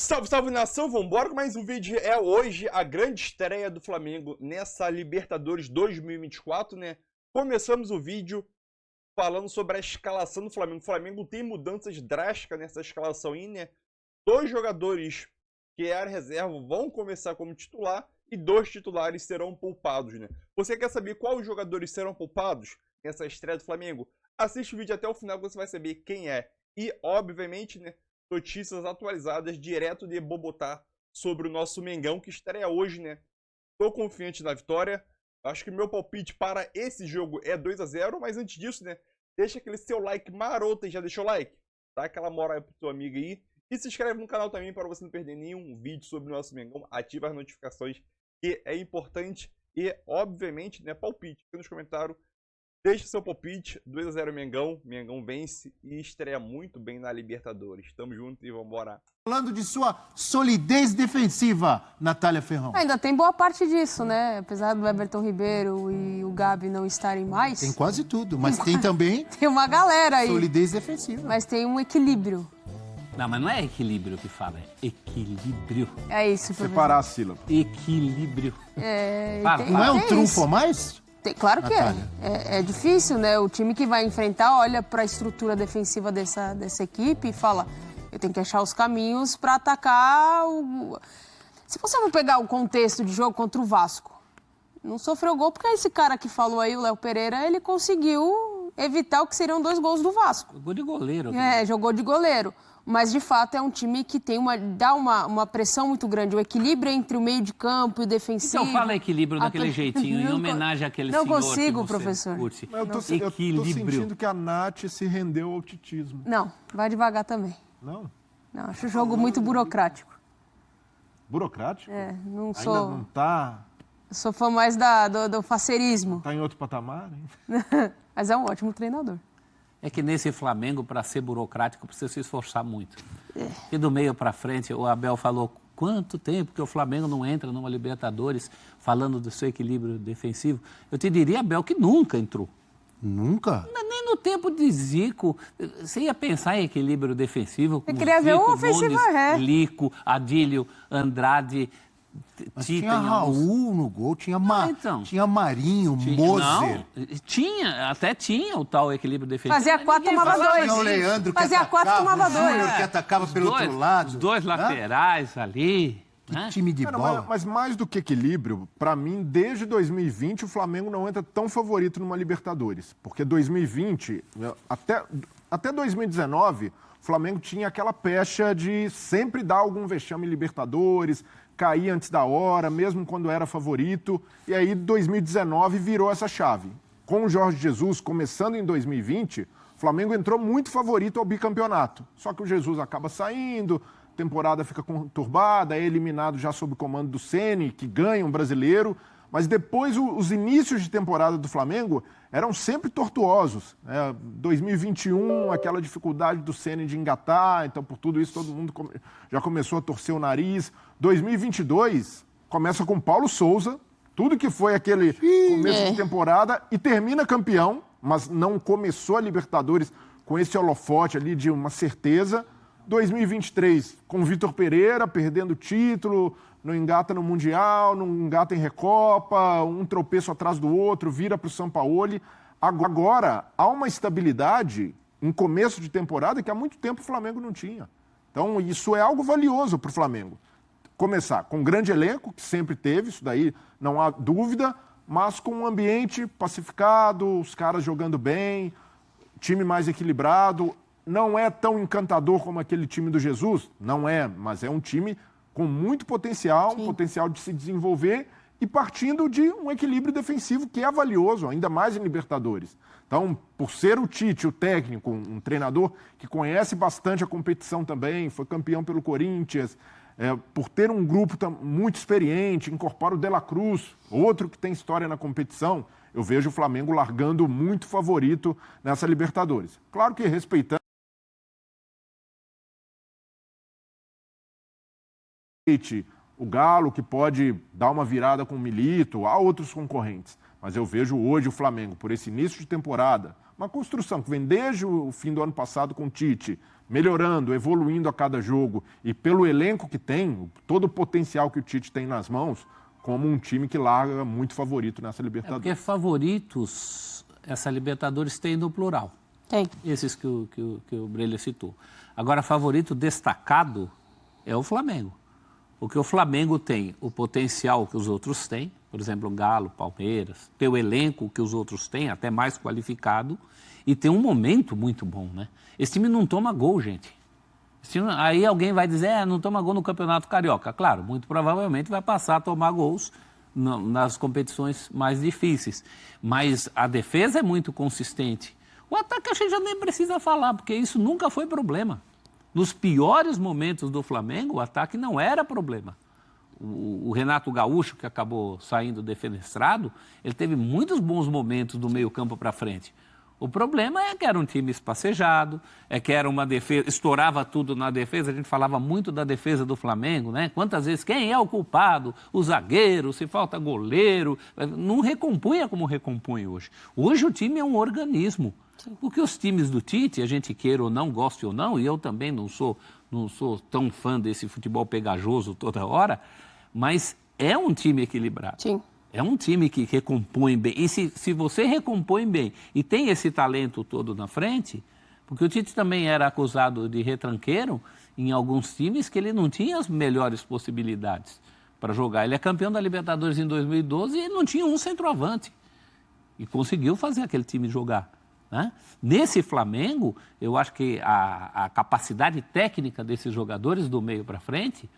Salve, salve nação, vambora com mais um vídeo. É hoje a grande estreia do Flamengo nessa Libertadores 2024, né? Começamos o vídeo falando sobre a escalação do Flamengo. O Flamengo tem mudanças drásticas nessa escalação aí, né? 2 jogadores que eram reserva vão começar como titular e 2 titulares serão poupados, né? Você quer saber quais jogadores serão poupados nessa estreia do Flamengo? Assiste o vídeo até o final que você vai saber quem é. E, obviamente, né? Notícias atualizadas direto de Bogotá sobre o nosso Mengão, que estreia hoje, né? Tô confiante na vitória. Acho que meu palpite para esse jogo é 2-0, mas antes disso, né? Deixa aquele seu like maroto e já deixou o like? Dá aquela moral pro teu amigo aí. E se inscreve no canal também para você não perder nenhum vídeo sobre o nosso Mengão. Ativa as notificações, que é importante. E, obviamente, né? Palpite aqui nos comentários. Deixe seu palpite, 2-0 Mengão. Mengão vence e estreia muito bem na Libertadores. Tamo junto e vambora. Falando de sua solidez defensiva, Natália Ferrão. Ainda tem boa parte disso, né? Apesar do Everton Ribeiro e o Gabi não estarem mais. Tem quase tudo, mas tem também Tem uma galera aí. solidez defensiva. Mas tem um equilíbrio. Não, mas não é equilíbrio que fala, é equilíbrio. É isso, professor. Separar a sílaba. Equilíbrio. Tem- Não é um tem trunfo isso. a mais? Claro que Natália. é. É difícil, né? O time que vai enfrentar olha para a estrutura defensiva dessa equipe e fala: eu tenho que achar os caminhos para atacar o. Se você for pegar o contexto de jogo contra o Vasco, não sofreu gol porque esse cara que falou aí, o Léo Pereira, ele conseguiu evitar o que seriam 2 gols do Vasco. Jogou de goleiro. Jogou de goleiro. Mas, de fato, é um time que tem dá uma pressão muito grande. O equilíbrio entre o meio de campo e o defensivo. Então fala equilíbrio daquele jeitinho, em homenagem àquele senhor Não consigo, que você professor. curte. Eu tô Equilíbrio. sentindo que a Nath se rendeu ao titismo. Não, vai devagar também. Não? Não, acho o jogo muito burocrático. Burocrático? Não Ainda sou... não tá... Sou fã mais do faceirismo. Tá em outro patamar, hein? Mas é um ótimo treinador. É que nesse Flamengo, para ser burocrático, precisa se esforçar muito. E do meio para frente, o Abel falou quanto tempo que o Flamengo não entra numa Libertadores falando do seu equilíbrio defensivo. Eu te diria, Abel, que nunca entrou. Nunca? Mas nem no tempo de Zico. Você ia pensar em equilíbrio defensivo com Eu queria ver Zico, uma ofensiva Nunes, ré. Lico, Adílio, Andrade, Mas Tita. tinha Raul no gol, tinha então. Marinho, Moser. Não, até tinha o tal equilíbrio defensivo. Fazia mas 4, ninguém tomava fala 2. Tinha o Leandro que Fazia 4, atacava, tomava o Júnior 2. que atacava pelo outro lado. Os dois laterais ali. Que Né? time de Cara, bola. mas mais do que equilíbrio, pra mim, desde 2020, o Flamengo não entra tão favorito numa Libertadores. Porque 2020, até 2019, o Flamengo tinha aquela pecha de sempre dar algum vexame em Libertadores, cair antes da hora, mesmo quando era favorito. E aí, 2019 virou essa chave. Com o Jorge Jesus começando em 2020, o Flamengo entrou muito favorito ao bicampeonato. Só que o Jesus acaba saindo, a temporada fica conturbada, é eliminado já sob o comando do Ceni, que ganha um brasileiro. Mas depois, os inícios de temporada do Flamengo eram sempre tortuosos. 2021, aquela dificuldade do Ceni de engatar, então por tudo isso todo mundo já começou a torcer o nariz. 2022 começa com Paulo Souza, tudo que foi aquele começo de temporada, e termina campeão, mas não começou a Libertadores com esse holofote ali de uma certeza. 2023 com Vitor Pereira perdendo o título, não engata no Mundial, não engata em Recopa, um tropeço atrás do outro, vira para o Sampaoli. Agora, há uma estabilidade em começo de temporada que há muito tempo o Flamengo não tinha. Então, isso é algo valioso para o Flamengo. Começar com um grande elenco, que sempre teve, isso daí não há dúvida, mas com um ambiente pacificado, os caras jogando bem, time mais equilibrado. Não é tão encantador como aquele time do Jesus? Não é, mas é um time com muito potencial, um potencial de se desenvolver e partindo de um equilíbrio defensivo que é valioso, ainda mais em Libertadores. Então, por ser o Tite, o técnico, um treinador que conhece bastante a competição também, foi campeão pelo Corinthians, por ter um grupo muito experiente, incorpora o De La Cruz, outro que tem história na competição, eu vejo o Flamengo largando muito favorito nessa Libertadores. Claro que respeitando o Galo, que pode dar uma virada com o Milito, há outros concorrentes. Mas eu vejo hoje o Flamengo, por esse início de temporada, uma construção que vem desde o fim do ano passado com o Tite, melhorando, evoluindo a cada jogo, e pelo elenco que tem, todo o potencial que o Tite tem nas mãos, como um time que larga muito favorito nessa Libertadores. Porque favoritos, essa Libertadores tem no plural. Tem. Esses que o Breler citou. Agora, favorito destacado é o Flamengo. Porque o Flamengo tem o potencial que os outros têm, por exemplo, o Galo, Palmeiras, tem o elenco que os outros têm, até mais qualificado, e tem um momento muito bom, né? Esse time não toma gol, gente. Aí alguém vai dizer, não toma gol no Campeonato Carioca. Claro, muito provavelmente vai passar a tomar gols nas competições mais difíceis. Mas a defesa é muito consistente. O ataque a gente já nem precisa falar, porque isso nunca foi problema. Nos piores momentos do Flamengo, o ataque não era problema. O Renato Gaúcho, que acabou saindo defenestrado, ele teve muitos bons momentos do meio campo para frente. O problema é que era um time espacejado, é que era uma defesa, estourava tudo na defesa, a gente falava muito da defesa do Flamengo, né? Quantas vezes, quem é o culpado? O zagueiro, se falta goleiro, não recompunha como recompõe hoje. Hoje o time é um organismo, porque os times do Tite, a gente queira ou não, goste ou não, e eu também não sou tão fã desse futebol pegajoso toda hora, mas é um time equilibrado. Sim. É um time que recompõe bem. E se você recompõe bem e tem esse talento todo na frente, porque o Tite também era acusado de retranqueiro em alguns times que ele não tinha as melhores possibilidades para jogar. Ele é campeão da Libertadores em 2012 e não tinha um centroavante. E conseguiu fazer aquele time jogar, né? Nesse Flamengo, eu acho que a capacidade técnica desses jogadores do meio para frente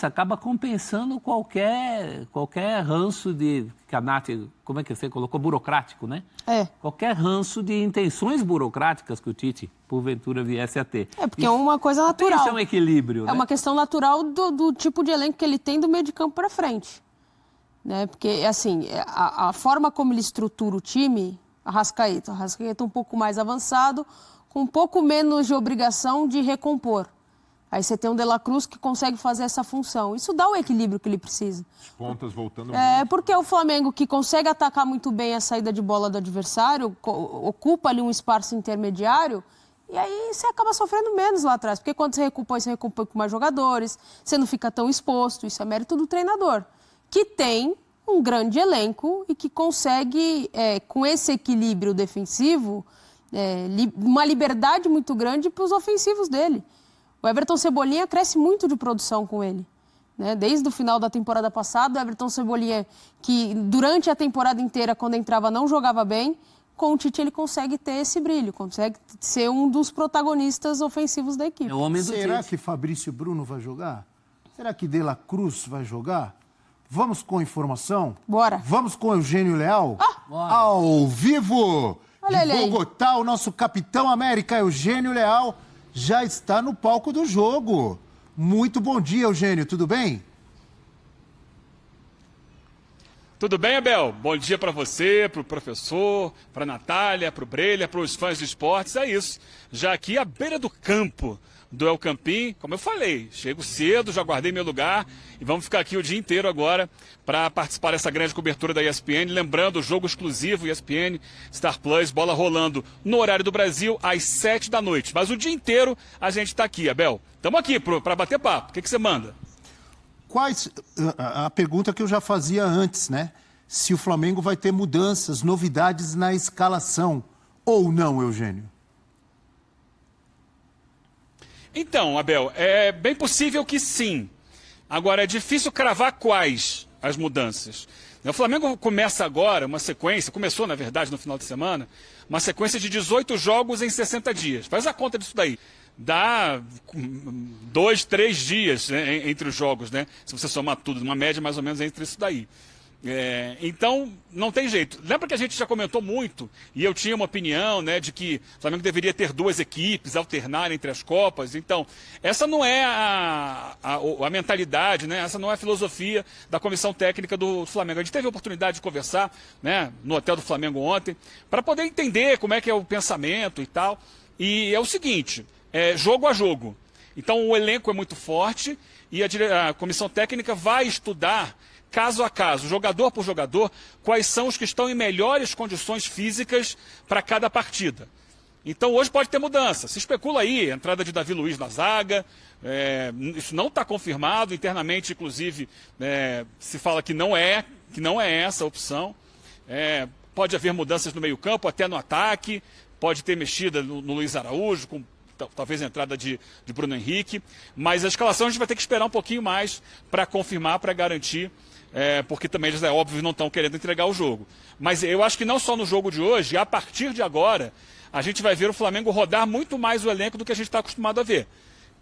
acaba compensando qualquer ranço de, que a Nath, como é que você colocou, burocrático, né? É. Qualquer ranço de intenções burocráticas que o Tite, porventura, viesse a ter. É, porque é uma coisa natural. Isso é um equilíbrio, né? É uma questão natural do tipo de elenco que ele tem do meio de campo para frente. Né? Porque, assim, a forma como ele estrutura o time, Arrascaeta um pouco mais avançado, com um pouco menos de obrigação de recompor. Aí você tem um De La Cruz que consegue fazer essa função. Isso dá o equilíbrio que ele precisa. As pontas voltando muito. Porque o Flamengo, que consegue atacar muito bem a saída de bola do adversário, ocupa ali um espaço intermediário, e aí você acaba sofrendo menos lá atrás. Porque quando você recompõe com mais jogadores, você não fica tão exposto. Isso é mérito do treinador, que tem um grande elenco e que consegue, com esse equilíbrio defensivo, uma liberdade muito grande para os ofensivos dele. O Everton Cebolinha cresce muito de produção com ele. Né? Desde o final da temporada passada, o Everton Cebolinha, que durante a temporada inteira, quando entrava, não jogava bem, com o Tite ele consegue ter esse brilho, consegue ser um dos protagonistas ofensivos da equipe. É o homem do Será Tite. que Fabrício Bruno vai jogar? Será que De La Cruz vai jogar? Vamos com informação? Bora. Vamos com Eugênio Leal? Bora. Ao vivo! Olha de ele aí. Bogotá, o nosso capitão América, Eugênio Leal, já está no palco do jogo. Muito bom dia, Eugênio, tudo bem? Tudo bem, Abel? Bom dia para você, para o professor, para a Natália, para o Breler, para os fãs de esportes. É isso. Já aqui à beira do campo do El Campín, como eu falei, chego cedo, já guardei meu lugar e vamos ficar aqui o dia inteiro agora para participar dessa grande cobertura da ESPN. Lembrando, o jogo exclusivo ESPN, Star Plus, bola rolando no horário do Brasil às 7 da noite. Mas o dia inteiro a gente está aqui, Abel. Estamos aqui para bater papo. O que você manda? A pergunta que eu já fazia antes, né? Se o Flamengo vai ter mudanças, novidades na escalação ou não, Eugênio? Então, Abel, é bem possível que sim. Agora, é difícil cravar quais as mudanças. O Flamengo começa agora uma sequência, começou, na verdade, no final de semana, uma sequência de 18 jogos em 60 dias. Faz a conta disso daí. Dá 2, 3 dias, né, entre os jogos, né? Se você somar tudo, uma média mais ou menos entre isso daí. Então, não tem jeito. Lembra que a gente já comentou muito, e eu tinha uma opinião, né, de que o Flamengo deveria ter 2 equipes, alternar entre as Copas. Então, essa não é a mentalidade, né? Essa não é a filosofia da comissão técnica do Flamengo. A gente teve a oportunidade de conversar, né, no hotel do Flamengo ontem, para poder entender como é que é o pensamento e tal. E é o seguinte, jogo a jogo. Então, o elenco é muito forte e a comissão técnica vai estudar caso a caso, jogador por jogador, quais são os que estão em melhores condições físicas para cada partida. Então hoje pode ter mudança. Se especula aí, entrada de Davi Luiz na zaga, isso não está confirmado, internamente inclusive se fala que não é essa a opção. Pode haver mudanças no meio campo, até no ataque, pode ter mexida no Luiz Araújo, com talvez a entrada de Bruno Henrique, mas a escalação a gente vai ter que esperar um pouquinho mais para confirmar, para garantir, porque também eles, é óbvio, não estão querendo entregar o jogo. Mas eu acho que não só no jogo de hoje, a partir de agora, a gente vai ver o Flamengo rodar muito mais o elenco do que a gente está acostumado a ver.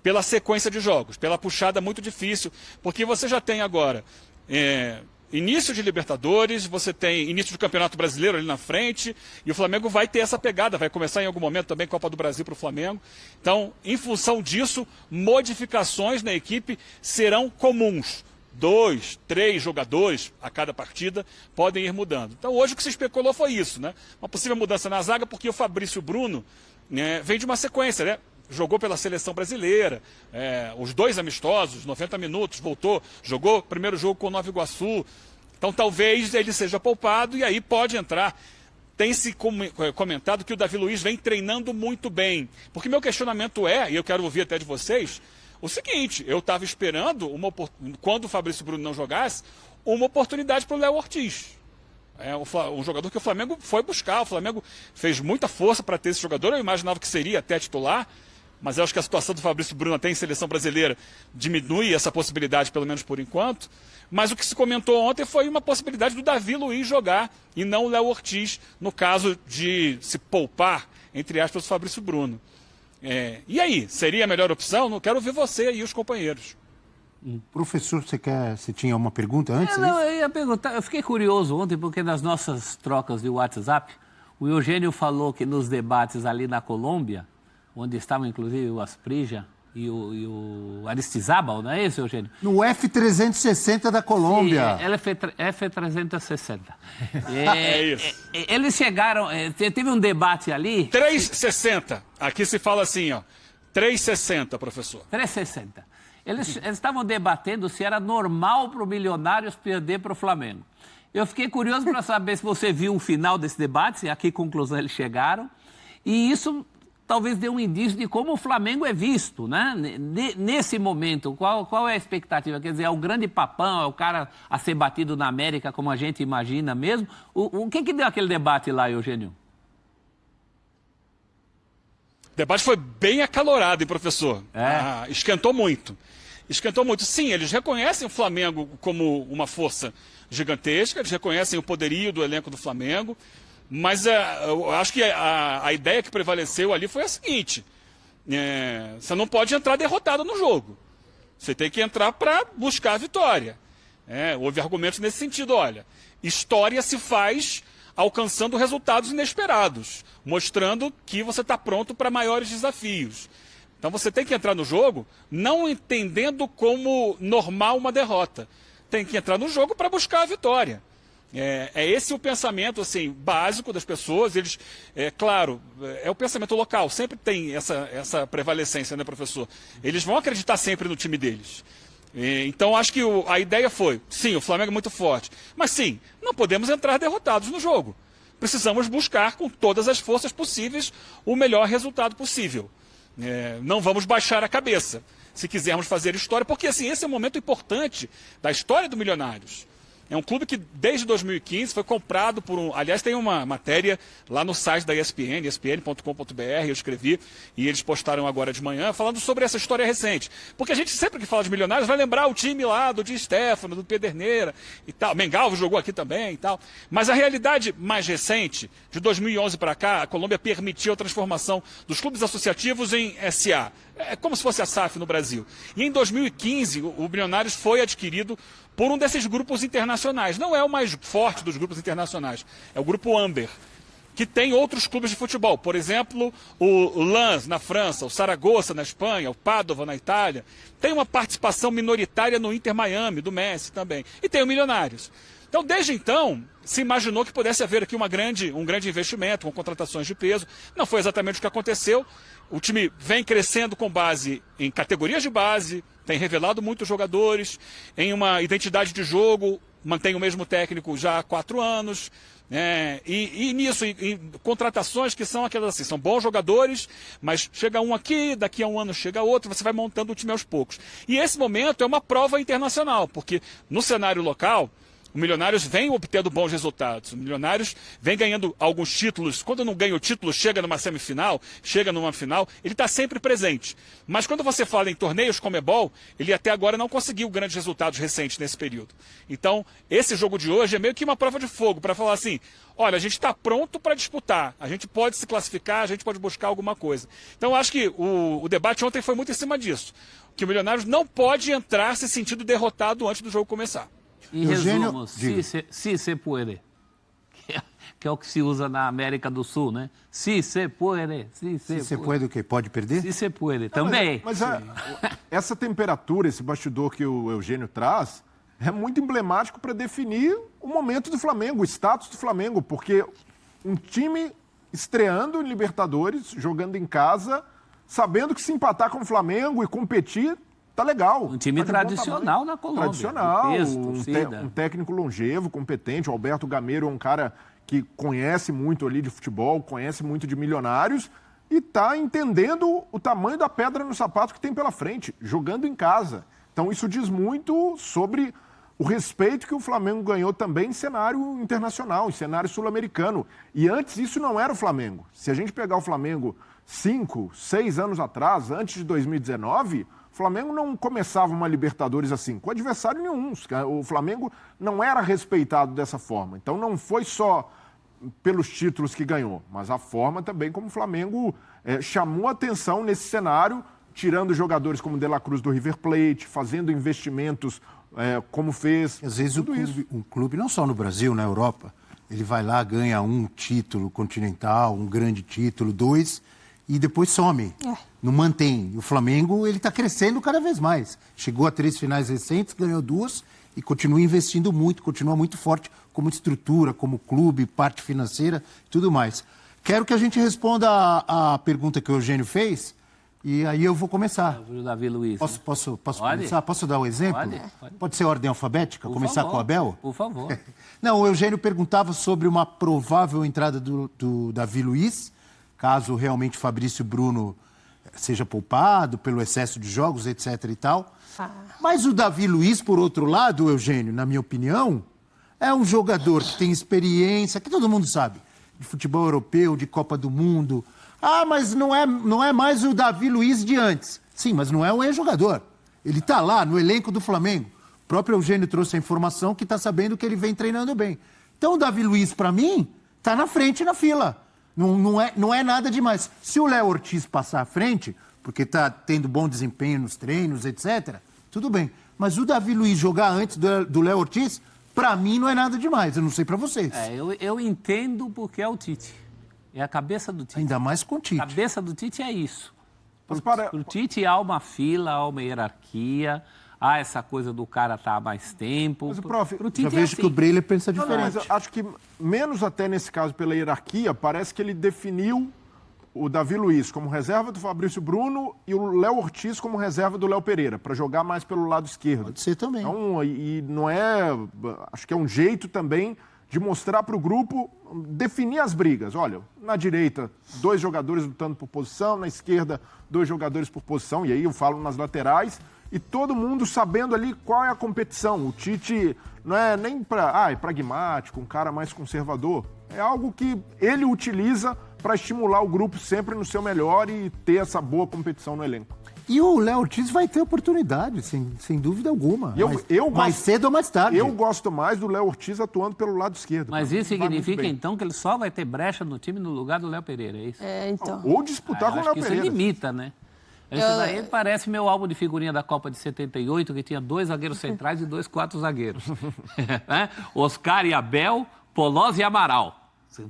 Pela sequência de jogos, pela puxada muito difícil, porque você já tem agora início de Libertadores, você tem início do Campeonato Brasileiro ali na frente, e o Flamengo vai ter essa pegada, vai começar em algum momento também Copa do Brasil para o Flamengo. Então, em função disso, modificações na equipe serão comuns. 2, 3 jogadores a cada partida podem ir mudando. Então hoje o que se especulou foi isso, né? Uma possível mudança na zaga, porque o Fabrício Bruno vem de uma sequência, né? Jogou pela seleção brasileira, os 2 amistosos, 90 minutos, voltou, jogou o primeiro jogo com o Nova Iguaçu. Então talvez ele seja poupado e aí pode entrar. Tem-se comentado que o Davi Luiz vem treinando muito bem. Porque meu questionamento e eu quero ouvir até de vocês, o seguinte: eu estava esperando, quando o Fabrício Bruno não jogasse, uma oportunidade para o Léo Ortiz. Um jogador que o Flamengo foi buscar. O Flamengo fez muita força para ter esse jogador. Eu imaginava que seria até titular, mas eu acho que a situação do Fabrício Bruno até em seleção brasileira diminui essa possibilidade, pelo menos por enquanto. Mas o que se comentou ontem foi uma possibilidade do Davi Luiz jogar e não o Léo Ortiz, no caso de se poupar, entre aspas, o Fabrício Bruno. E aí, seria a melhor opção? Não quero ver você e os companheiros. Professor, você tinha uma pergunta antes? Eu ia perguntar. Eu fiquei curioso ontem, porque nas nossas trocas de WhatsApp, o Eugênio falou que nos debates ali na Colômbia, onde estavam inclusive o Asprilla e o Aristizábal, não é isso, Eugênio? No F360 da Colômbia. Sim, F360. Isso. Eles chegaram, teve um debate ali... 360. Aqui se fala assim, ó. 360, professor. 360. Eles estavam debatendo se era normal para o Milionários perder para o Flamengo. Eu fiquei curioso para saber se você viu o final desse debate, a que conclusão eles chegaram. E isso talvez dê um indício de como o Flamengo é visto, né? Nesse momento, qual é a expectativa? Quer dizer, é o grande papão, é o cara a ser batido na América, como a gente imagina mesmo? O que deu aquele debate lá, Eugênio? O debate foi bem acalorado, hein, professor? Esquentou muito. Esquentou muito. Sim, eles reconhecem o Flamengo como uma força gigantesca, eles reconhecem o poderio do elenco do Flamengo, mas eu acho que a ideia que prevaleceu ali foi a seguinte: você não pode entrar derrotado no jogo. Você tem que entrar para buscar a vitória. Houve argumentos nesse sentido. Olha, história se faz alcançando resultados inesperados, mostrando que você está pronto para maiores desafios. Então você tem que entrar no jogo não entendendo como normal uma derrota. Tem que entrar no jogo para buscar a vitória. Esse o pensamento assim, básico das pessoas. Eles, claro, é o pensamento local, sempre tem essa prevalecência, né, professor? Eles vão acreditar sempre no time deles. Então acho que a ideia foi, sim, o Flamengo é muito forte, mas sim, não podemos entrar derrotados no jogo. Precisamos buscar com todas as forças possíveis o melhor resultado possível. Não vamos baixar a cabeça se quisermos fazer história, porque assim, esse é um momento importante da história do Milionários. É um clube que desde 2015 foi comprado por aliás, tem uma matéria lá no site da ESPN, espn.com.br, eu escrevi, e eles postaram agora de manhã, falando sobre essa história recente. Porque a gente sempre que fala de Milionários vai lembrar o time lá do Di Stéfano, do Pederneira e tal. Mengalvo jogou aqui também e tal. Mas a realidade mais recente, de 2011 para cá, a Colômbia permitiu a transformação dos clubes associativos em SA. É como se fosse a SAF no Brasil. E em 2015, o Milionários foi adquirido por um desses grupos internacionais. Não é o mais forte dos grupos internacionais, é o grupo Amber, que tem outros clubes de futebol. Por exemplo, o Lens na França, o Saragossa na Espanha, o Padova na Itália. Tem uma participação minoritária no Inter Miami, do Messi também. E tem o Milionários. Então, desde então, se imaginou que pudesse haver aqui um grande investimento, com contratações de peso. Não foi exatamente o que aconteceu. O time vem crescendo com base em categorias de base, tem revelado muitos jogadores, em uma identidade de jogo, mantém o mesmo técnico já há 4 anos. E nisso, contratações que são aquelas assim, são bons jogadores, mas chega um aqui, daqui a um ano chega outro, você vai montando o time aos poucos. E esse momento é uma prova internacional, porque no cenário local, o Milionários vem obtendo bons resultados. O Milionários vem ganhando alguns títulos. Quando não ganha o título, chega numa semifinal, chega numa final, ele está sempre presente. Mas quando você fala em torneios Conmebol, ele até agora não conseguiu grandes resultados recentes nesse período. Então, esse jogo de hoje é meio que uma prova de fogo para falar assim, olha, a gente está pronto para disputar, a gente pode se classificar, a gente pode buscar alguma coisa. Então, eu acho que o debate ontem foi muito em cima disso. Que o Milionários não pode entrar se sentindo derrotado antes do jogo começar. Em resumo, si se puede, que é o que se usa na América do Sul, né? Si se puede, si se puede o quê? Pode perder? Si se puede, também. Mas essa temperatura, esse bastidor que o Eugênio traz, é muito emblemático para definir o momento do Flamengo, o status do Flamengo, porque um time estreando em Libertadores, jogando em casa, sabendo que se empatar com o Flamengo e competir, tá legal. Um time tradicional na Colômbia. Tradicional, um técnico longevo, competente. O Alberto Gameiro é um cara que conhece muito ali de futebol, conhece muito de Milionários e tá entendendo o tamanho da pedra no sapato que tem pela frente, jogando em casa. Então isso diz muito sobre o respeito que o Flamengo ganhou também em cenário internacional, em cenário sul-americano. E antes isso não era o Flamengo. Se a gente pegar o Flamengo 5, 6 anos atrás, antes de 2019... O Flamengo não começava uma Libertadores assim, com adversário nenhum. O Flamengo não era respeitado dessa forma. Então não foi só pelos títulos que ganhou, mas a forma também como o Flamengo chamou atenção nesse cenário, tirando jogadores como De La Cruz do River Plate, fazendo investimentos como fez. Às vezes um clube, não só no Brasil, na Europa, ele vai lá, ganha um título continental, um grande título, 2... e depois some, não mantém. O Flamengo, ele está crescendo cada vez mais. Chegou a 3 finais recentes, ganhou 2 e continua investindo muito, continua muito forte como estrutura, como clube, parte financeira e tudo mais. Quero que a gente responda a pergunta que o Eugênio fez e aí eu vou começar. O Davi Luiz. Posso começar? Posso dar um exemplo? Pode ser ordem alfabética? Por começar favor, com o Abel? Por favor. Não, o Eugênio perguntava sobre uma provável entrada do Davi Luiz, caso realmente Fabrício Bruno seja poupado pelo excesso de jogos, etc. e tal. Mas o Davi Luiz, por outro lado, Eugênio, na minha opinião, é um jogador que tem experiência, que todo mundo sabe, de futebol europeu, de Copa do Mundo. Ah, mas não é mais o Davi Luiz de antes. Sim, mas não é um ex-jogador. Ele está lá no elenco do Flamengo. O próprio Eugênio trouxe a informação que está sabendo que ele vem treinando bem. Então o Davi Luiz, para mim, está na frente na fila. Não é nada demais. Se o Léo Ortiz passar à frente, porque está tendo bom desempenho nos treinos, etc., tudo bem. Mas o Davi Luiz jogar antes do Léo Ortiz, para mim não é nada demais. Eu não sei para vocês. Eu entendo porque é o Tite. É a cabeça do Tite. Ainda mais com o Tite. A cabeça do Tite é isso. Para o Tite há uma fila, há uma hierarquia, há essa coisa do cara estar há mais tempo. Mas, prof, já vejo que o Breyle pensa diferente. Mas eu acho que, menos até nesse caso pela hierarquia, parece que ele definiu o Davi Luiz como reserva do Fabrício Bruno e o Léo Ortiz como reserva do Léo Pereira, para jogar mais pelo lado esquerdo. Pode ser também. Então, e não é... Acho que é um jeito também de mostrar para o grupo, definir as brigas. Olha, na direita, 2 jogadores lutando por posição, na esquerda, 2 jogadores por posição, e aí eu falo nas laterais, e todo mundo sabendo ali qual é a competição. O Tite não é nem é pragmático, um cara mais conservador. É algo que ele utiliza para estimular o grupo sempre no seu melhor e ter essa boa competição no elenco. E o Léo Ortiz vai ter oportunidade, sem dúvida alguma. Mais cedo ou mais tarde. Eu gosto mais do Léo Ortiz atuando pelo lado esquerdo. Mas isso significa, então, que ele só vai ter brecha no time no lugar do Léo Pereira, é isso? Então. Ou disputar com o Léo Pereira. Isso limita, né? Isso daí parece meu álbum de figurinha da Copa de 78, que tinha 2 zagueiros centrais e 2 quartos zagueiros. Oscar e Abel, Polozzi e Amaral.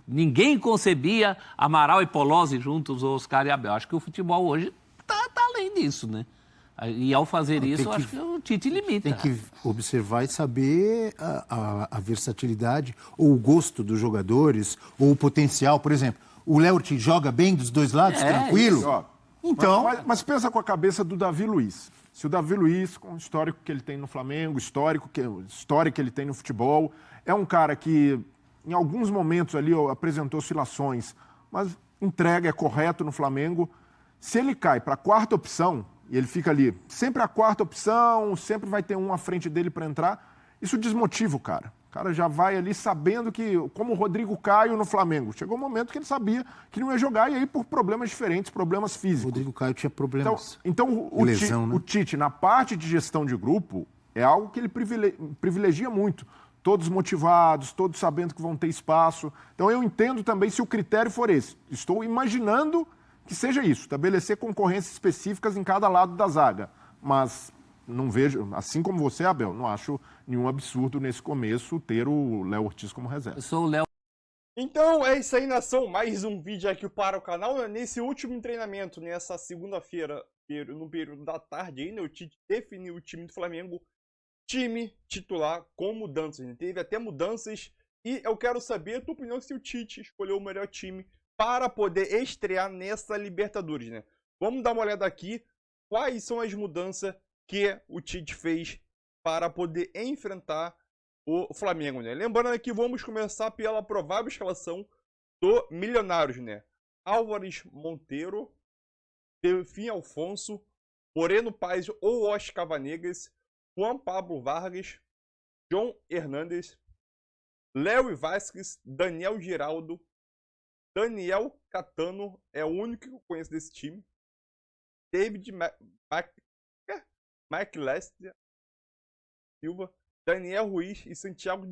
Ninguém concebia Amaral e Polozzi juntos, Oscar e Abel. Acho que o futebol hoje tá além disso, né? E ao fazer isso, eu acho que o Tite limita. Tem que observar e saber a versatilidade ou o gosto dos jogadores ou o potencial. Por exemplo, o Léo Ortiz joga bem dos 2 lados, tranquilo? Isso. Então... Mas pensa com a cabeça do Davi Luiz. Se o Davi Luiz, com o histórico que ele tem no Flamengo, história que ele tem no futebol, é um cara que em alguns momentos ali apresentou oscilações, mas entrega, é correto no Flamengo. Se ele cai para a quarta opção, e ele fica ali, sempre a quarta opção, sempre vai ter um à frente dele para entrar, isso desmotiva o cara. O cara já vai ali sabendo que, como o Rodrigo Caio no Flamengo, chegou um momento que ele sabia que não ia jogar, e aí por problemas diferentes, problemas físicos. O Rodrigo Caio tinha problemas Então lesão, né? O Tite, na parte de gestão de grupo, é algo que ele privilegia muito. Todos motivados, todos sabendo que vão ter espaço. Então eu entendo também se o critério for esse. Estou imaginando que seja isso, estabelecer concorrências específicas em cada lado da zaga. Mas não vejo, assim como você, Abel, não acho nenhum absurdo nesse começo ter o Léo Ortiz como reserva. Eu sou o Léo. Então é isso aí, nação. Mais um vídeo aqui para o canal. Nesse último treinamento, nessa segunda-feira, no período da tarde, ainda o Tite definiu o time do Flamengo. Time titular com mudanças, né? Teve até mudanças, e eu quero saber a tua opinião se o Tite escolheu o melhor time para poder estrear nessa Libertadores, né? Vamos dar uma olhada aqui, quais são as mudanças que o Tite fez para poder enfrentar o Flamengo, né? Lembrando que vamos começar pela provável escalação do Milionários, né? Álvares Monteiro, Delfim Alfonso, Moreno Paz ou Oscar Vanegas, Juan Pablo Vargas, John Hernandes, Léo Vasquez, Daniel Giraldo, Daniel Catano, é o único que eu conheço desse time, David McLester Silva, Daniel Ruiz e Santiago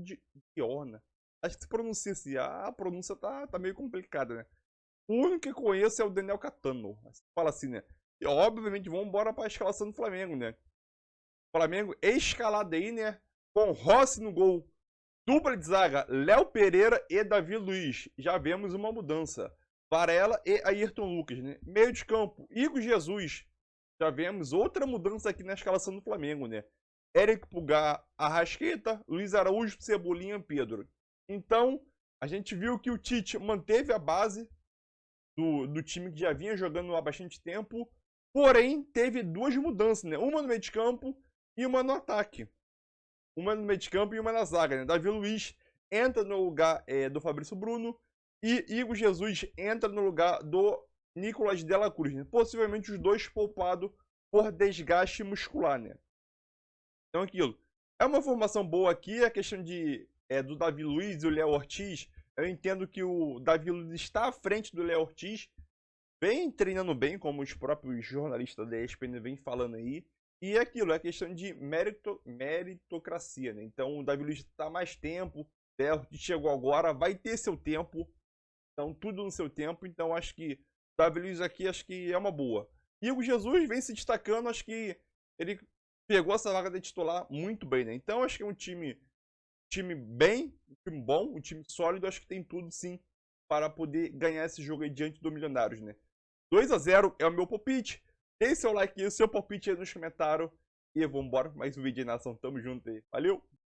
Diorna. Acho que se pronuncia assim, a pronúncia tá meio complicada, né? O único que eu conheço é o Daniel Catano. Fala assim, né? E obviamente vamos embora para a escalação do Flamengo, né? Flamengo escalado aí, né? Com Rossi no gol. Dupla de zaga, Léo Pereira e Davi Luiz. Já vemos uma mudança. Varela e Ayrton Lucas, né? Meio de campo, Igor Jesus. Já vemos outra mudança aqui na escalação do Flamengo, né? Eric Pulgar, Arrascaeta, Luiz Araújo, Cebolinha, Pedro. Então, a gente viu que o Tite manteve a base do time que já vinha jogando há bastante tempo. Porém, teve duas mudanças, né? Uma no meio de campo e uma no ataque. Uma no meio de campo e uma na zaga, né? Davi Luiz entra no lugar do Fabrício Bruno e Igor Jesus entra no lugar do Nicolas de la Cruz, né? Possivelmente os dois poupados por desgaste muscular, né? Então aquilo. É uma formação boa aqui, a questão do Davi Luiz e o Léo Ortiz. Eu entendo que o Davi Luiz está à frente do Léo Ortiz, vem treinando bem, como os próprios jornalistas da ESPN vêm falando aí. E aquilo, é questão de meritocracia, né? Então o Davi Luiz está mais tempo, o Léo Ortiz chegou agora, vai ter seu tempo. Então tudo no seu tempo, então acho que o Davi Luiz aqui acho que é uma boa. E o Jesus vem se destacando, acho que ele pegou essa vaga de titular muito bem, né? Então acho que é um time bem, um time bom, um time sólido, acho que tem tudo sim para poder ganhar esse jogo aí diante do Milionários, né? 2-0 é o meu palpite. Deixe seu like aí, seu palpite aí nos comentários. E vambora, mais um vídeo aí, nação. Tamo junto aí. Valeu!